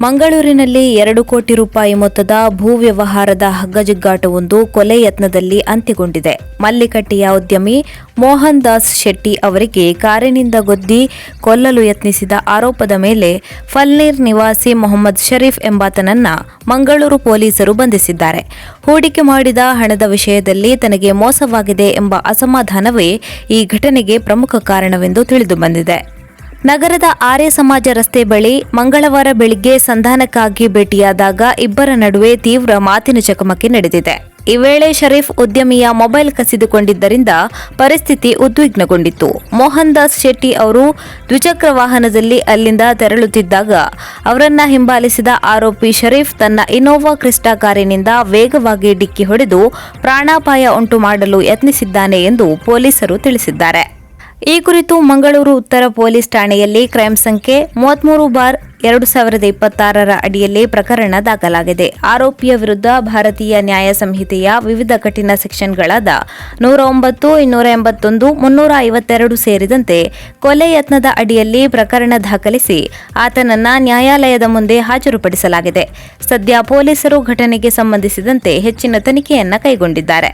ಮಂಗಳೂರಿನಲ್ಲಿ 2 ಕೋಟಿ ರೂಪಾಯಿ ಮೊತ್ತದ ಭೂ ವ್ಯವಹಾರದ ಹಗ್ಗಜಗ್ಗಾಟವೊಂದು ಕೊಲೆ ಯತ್ನದಲ್ಲಿ ಅಂತ್ಯಗೊಂಡಿದೆ. ಮಲ್ಲಿಕಟ್ಟೆಯ ಉದ್ಯಮಿ ಮೋಹನ್ ದಾಸ್ ಶೆಟ್ಟಿ ಅವರಿಗೆ ಕಾರಿನಿಂದ ಗುದ್ದಿ ಕೊಲ್ಲಲು ಯತ್ನಿಸಿದ ಆರೋಪದ ಮೇಲೆ ಫಲ್ನೀರ್ ನಿವಾಸಿ ಮೊಹಮ್ಮದ್ ಶರೀಫ್ ಎಂಬಾತನನ್ನ ಮಂಗಳೂರು ಪೊಲೀಸರು ಬಂಧಿಸಿದ್ದಾರೆ. ಹೂಡಿಕೆ ಮಾಡಿದ ಹಣದ ವಿಷಯದಲ್ಲಿ ತನಗೆ ಮೋಸವಾಗಿದೆ ಎಂಬ ಅಸಮಾಧಾನವೇ ಈ ಘಟನೆಗೆ ಪ್ರಮುಖ ಕಾರಣವೆಂದು ತಿಳಿದುಬಂದಿದೆ. ನಗರದ ಆರ್ಯ ಸಮಾಜ ರಸ್ತೆ ಬಳಿ ಮಂಗಳವಾರ ಬೆಳಿಗ್ಗೆ ಸಂಧಾನಕ್ಕಾಗಿ ಭೇಟಿಯಾದಾಗ ಇಬ್ಬರ ನಡುವೆ ತೀವ್ರ ಮಾತಿನ ಚಕಮಕಿ ನಡೆದಿದೆ. ಈ ವೇಳೆ ಶರೀಫ್ ಉದ್ಯಮಿಯ ಮೊಬೈಲ್ ಕಸಿದುಕೊಂಡಿದ್ದರಿಂದ ಪರಿಸ್ಥಿತಿ ಉದ್ವಿಗ್ನಗೊಂಡಿತ್ತು. ಮೋಹನ್ ದಾಸ್ ಶೆಟ್ಟಿ ಅವರು ದ್ವಿಚಕ್ರ ವಾಹನದಲ್ಲಿ ಅಲ್ಲಿಂದ ತೆರಳುತ್ತಿದ್ದಾಗ ಅವರನ್ನ ಹಿಂಬಾಲಿಸಿದ ಆರೋಪಿ ಶರೀಫ್ ತನ್ನ ಇನೋವಾ ಕ್ರಿಸ್ಟಾ ಕಾರಿನಿಂದ ವೇಗವಾಗಿ ಡಿಕ್ಕಿ ಹೊಡೆದು ಪ್ರಾಣಾಪಾಯ ಉಂಟು ಮಾಡಲು ಯತ್ನಿಸಿದ್ದಾನೆ ಎಂದು ಪೊಲೀಸರು ತಿಳಿಸಿದ್ದಾರೆ. ಈ ಕುರಿತು ಮಂಗಳೂರು ಉತ್ತರ ಪೊಲೀಸ್ ಠಾಣೆಯಲ್ಲಿ ಕ್ರೈಂ ಸಂಖ್ಯೆ 33/2026 ಅಡಿಯಲ್ಲಿ ಪ್ರಕರಣ ದಾಖಲಾಗಿದೆ. ಆರೋಪಿಯ ವಿರುದ್ಧ ಭಾರತೀಯ ನ್ಯಾಯ ಸಂಹಿತೆಯ ವಿವಿಧ ಕಠಿಣ ಸೆಕ್ಷನ್ಗಳಾದ 109, 281, 352 ಸೇರಿದಂತೆ ಕೊಲೆ ಯತ್ನದ ಅಡಿಯಲ್ಲಿ ಪ್ರಕರಣ ದಾಖಲಿಸಿ ಆತನನ್ನ ನ್ಯಾಯಾಲಯದ ಮುಂದೆ ಹಾಜರುಪಡಿಸಲಾಗಿದೆ. ಸದ್ಯ ಪೊಲೀಸರು ಘಟನೆಗೆ ಸಂಬಂಧಿಸಿದಂತೆ ಹೆಚ್ಚಿನ ತನಿಖೆಯನ್ನ ಕೈಗೊಂಡಿದ್ದಾರೆ.